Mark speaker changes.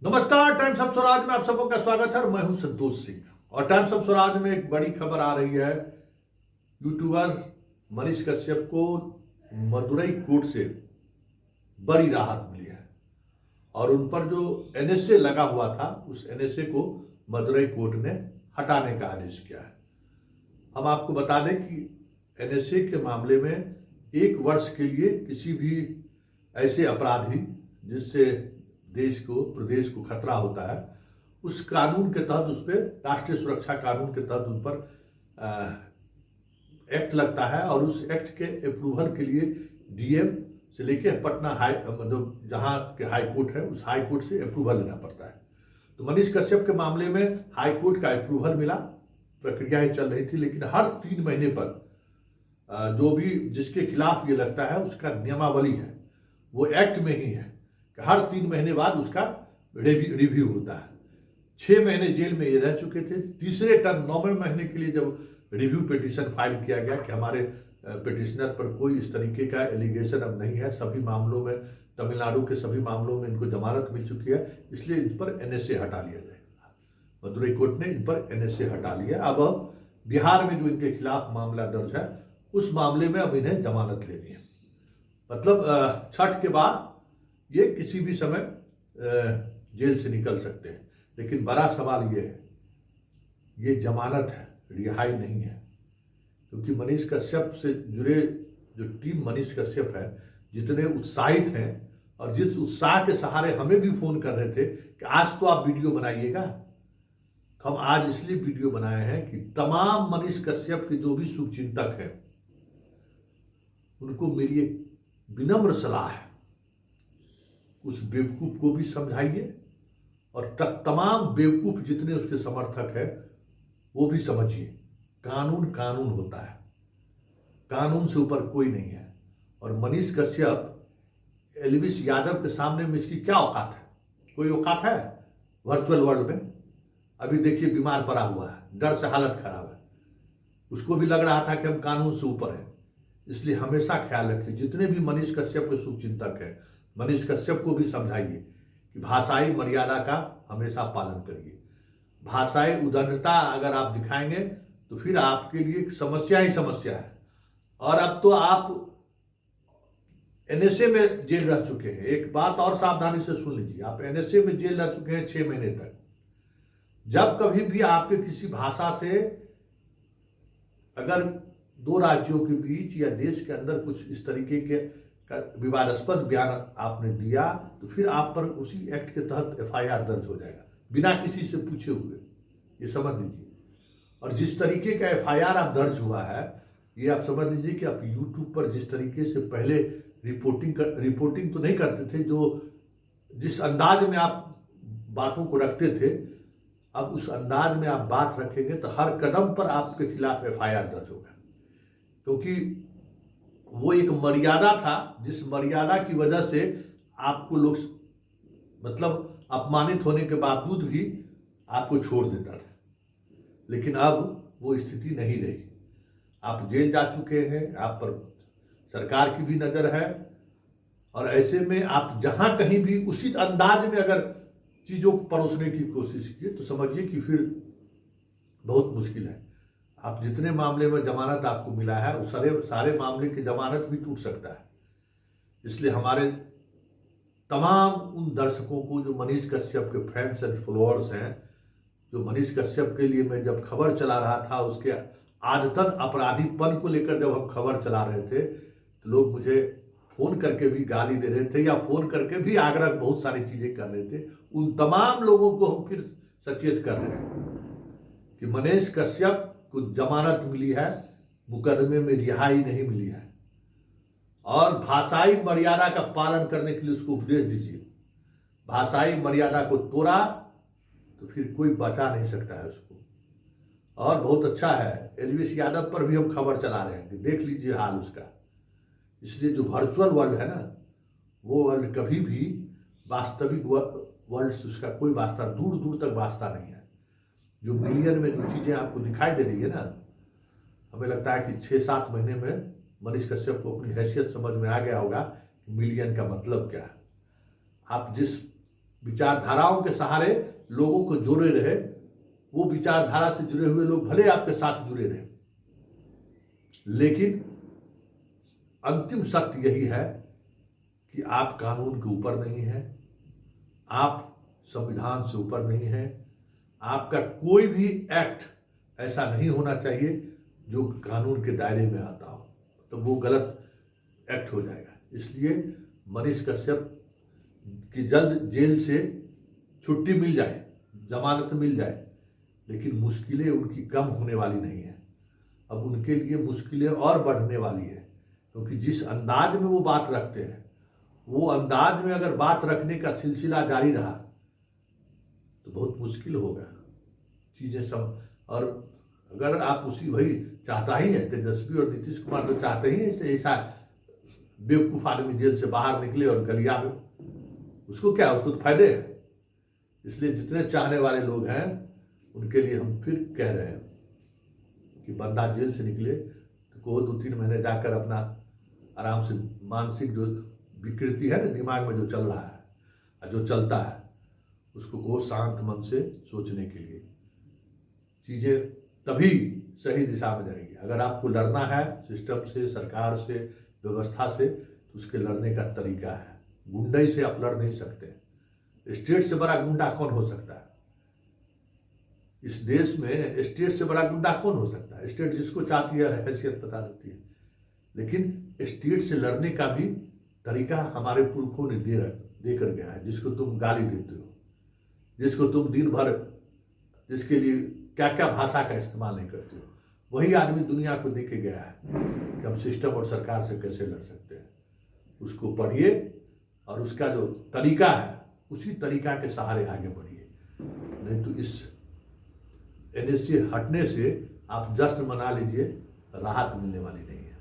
Speaker 1: नमस्कार, times of Swaraj में आप सबका स्वागत है और मैं हूं संतोष सिंह। और टाइम्स ऑफ स्वराज में एक बड़ी खबर आ रही है। यूट्यूबर मनीष कश्यप को मदुरई कोर्ट से बड़ी राहत मिली है और उन पर जो एनएसए लगा हुआ था उस एनएसए को मदुरई कोर्ट ने हटाने का आदेश किया है। हम आपको बता दें कि एनएसए के मामले में 1 वर्ष के लिए किसी भी ऐसे अपराधी जिससे देश को प्रदेश को खतरा होता है उस कानून के तहत उस पर राष्ट्रीय सुरक्षा कानून के तहत उन पर एक्ट लगता है और उस एक्ट के अप्रूवल के लिए डीएम से लेकर पटना हाई मतलब जहाँ के हाई कोर्ट है उस हाई कोर्ट से अप्रूवल लेना पड़ता है। तो मनीष कश्यप के मामले में हाई कोर्ट का अप्रूवल मिला, प्रक्रियाएं चल रही थी, लेकिन हर 3 महीने पर जो भी जिसके खिलाफ ये लगता है उसका नियमावली है, वो एक्ट में ही है कि हर 3 महीने बाद उसका रिव्यू होता है। 6 महीने जेल में ये रह चुके थे। तीसरे टर्म 9वें महीने के लिए जब रिव्यू पिटीशन फाइल किया गया कि हमारे पिटिशनर पर कोई इस तरीके का एलिगेशन अब नहीं है, सभी मामलों में तमिलनाडु के सभी मामलों में इनको जमानत मिल चुकी है, इसलिए इन पर एनएसए हटा लिया जाएगा। मदुरई कोर्ट ने इन पर एनएसए हटा लिया। अब बिहार में जो इनके खिलाफ मामला दर्ज है उस मामले में अब इन्हें जमानत लेनी है। मतलब छठ के बाद ये किसी भी समय जेल से निकल सकते हैं। लेकिन बड़ा सवाल ये है, ये जमानत है, रिहाई नहीं है। क्योंकि मनीष कश्यप से जुड़े जो टीम मनीष कश्यप है, जितने उत्साहित हैं और जिस उत्साह के सहारे हमें भी फोन कर रहे थे कि आज तो आप वीडियो बनाइएगा, तो हम आज इसलिए वीडियो बनाए हैं कि तमाम मनीष कश्यप के जो भी शुभचिंतक हैं उनको मेरी एक विनम्र सलाह है, उस बेवकूफ को भी समझाइए और तमाम बेवकूफ जितने उसके समर्थक हैं वो भी समझिए। कानून कानून होता है, कानून से ऊपर कोई नहीं है। और मनीष कश्यप एलवीस यादव के सामने में इसकी क्या औकात है? कोई औकात है वर्चुअल वर्ल्ड में? अभी देखिए बीमार पड़ा हुआ है, डर से हालत खराब है। उसको भी लग रहा था कि हम कानून से ऊपर हैं। इसलिए हमेशा ख्याल रखिए, जितने भी मनीष कश्यप के शुभचिंतक हैं मनीष कश्यप को भी समझाइए कि भाषाई मर्यादा का हमेशा पालन करिए। भाषाई उदारता अगर आप दिखाएंगे तो फिर आपके लिए समस्या ही समस्या है। और अब तो आप एनएसए में जेल रह चुके हैं। एक बात और सावधानी से सुन लीजिए, आप एनएसए में जेल रह चुके हैं 6 महीने तक। जब कभी भी आपके किसी भाषा से अगर 2 राज्यों के बीच या देश के अंदर कुछ इस तरीके के विवादास्पद बयान आपने दिया तो फिर आप पर उसी एक्ट के तहत एफआईआर दर्ज हो जाएगा, बिना किसी से पूछे हुए। ये समझ लीजिए। और जिस तरीके का एफआईआर आप दर्ज हुआ है, ये आप समझ लीजिए कि आप यूट्यूब पर जिस तरीके से पहले रिपोर्टिंग तो नहीं करते थे, जो जिस अंदाज में आप बातों को रखते थे, अब उस अंदाज में आप बात रखेंगे तो हर कदम पर आपके खिलाफ एफआईआर दर्ज होगा। क्योंकि वो एक मर्यादा था जिस मर्यादा की वजह से आपको लोग मतलब अपमानित होने के बावजूद भी आपको छोड़ देता था। लेकिन अब वो स्थिति नहीं रही। आप जेल जा चुके हैं, आप पर सरकार की भी नज़र है और ऐसे में आप जहां कहीं भी उसी अंदाज में अगर चीज़ों को परोसने की कोशिश किए तो समझिए कि फिर बहुत मुश्किल है। आप जितने मामले में जमानत आपको मिला है उस सारे मामले की जमानत भी टूट सकता है। इसलिए हमारे तमाम उन दर्शकों को जो मनीष कश्यप के फैंस एंड फॉलोअर्स हैं, जो मनीष कश्यप के लिए मैं जब खबर चला रहा था उसके आदतन अपराधीपन को लेकर जब हम खबर चला रहे थे तो लोग मुझे फोन करके भी गाली दे रहे थे या फोन करके भी आग्रह बहुत सारी चीज़ें कर रहे थे। उन तमाम लोगों को हम फिर सचेत कर रहे हैं कि मनीष कश्यप को जमानत मिली है, मुकदमे में रिहाई नहीं मिली है। और भाषाई मर्यादा का पालन करने के लिए उसको उपदेश दीजिए। भाषाई मर्यादा को तोड़ा तो फिर कोई बचा नहीं सकता है उसको। और बहुत अच्छा है, एलवीस यादव पर भी हम खबर चला रहे हैं कि देख लीजिए हाल उसका। इसलिए जो वर्चुअल वर्ल्ड है ना, वो वर्ल्ड कभी भी वास्तविक वर्ल्ड से उसका कोई वास्ता, दूर दूर तक वास्ता नहीं है। जो मिलियन में जो चीज़ें आपको दिखाई दे रही है ना, हमें लगता है कि 6-7 महीने में मनीष कश्यप को अपनी हैसियत समझ में आ गया होगा कि मिलियन का मतलब क्या है। आप जिस विचारधाराओं के सहारे लोगों को जोड़े रहे, वो विचारधारा से जुड़े हुए लोग भले आपके साथ जुड़े रहे, लेकिन अंतिम सत्य यही है कि आप कानून के ऊपर नहीं हैं, आप संविधान से ऊपर नहीं हैं, आपका कोई भी एक्ट ऐसा नहीं होना चाहिए जो कानून के दायरे में आता हो, तो वो गलत एक्ट हो जाएगा। इसलिए मनीष कश्यप की जल्द जेल से छुट्टी मिल जाए, जमानत मिल जाए, लेकिन मुश्किलें उनकी कम होने वाली नहीं है। अब उनके लिए मुश्किलें और बढ़ने वाली है, क्योंकि जिस अंदाज में वो बात रखते हैं, वो अंदाज में अगर बात रखने का सिलसिला जारी रहा तो बहुत मुश्किल होगा चीज़ें सब। और अगर आप वही चाहता ही है, तेजस्वी और नीतीश कुमार तो चाहते ही ऐसा बेवकूफ़ आदमी जेल से बाहर निकले और गलिया में, उसको क्या, उसको तो फायदे है। इसलिए जितने चाहने वाले लोग हैं उनके लिए हम फिर कह रहे हैं कि बंदा जेल से निकले तो को 2-3 महीने जाकर अपना आराम से मानसिक जो विकृति है ना दिमाग में जो चल रहा है, जो चलता है, उसको को शांत मन से सोचने के लिए। चीज़ें तभी सही दिशा में जाएगी। अगर आपको लड़ना है सिस्टम से, सरकार से, व्यवस्था से, तो उसके लड़ने का तरीका है। गुंडई से आप लड़ नहीं सकते। स्टेट से बड़ा गुंडा कौन हो सकता है इस देश में? स्टेट से बड़ा गुंडा कौन हो सकता है? स्टेट जिसको चाहती है हैसियत बता देती है, लेकिन स्टेट से लड़ने का भी तरीका हमारे पुरखों ने दे कर गया है। जिसको तुम गाली देते हो, जिसको तुम दिन भर, जिसके लिए क्या क्या भाषा का इस्तेमाल नहीं करते हो, वही आदमी दुनिया को दे के गया है कि हम सिस्टम और सरकार से कैसे लड़ सकते हैं। उसको पढ़िए और उसका जो तरीका है उसी तरीका के सहारे आगे बढ़िए। नहीं तो इस एनएसए हटने से आप जश्न मना लीजिए, राहत मिलने वाली नहीं है।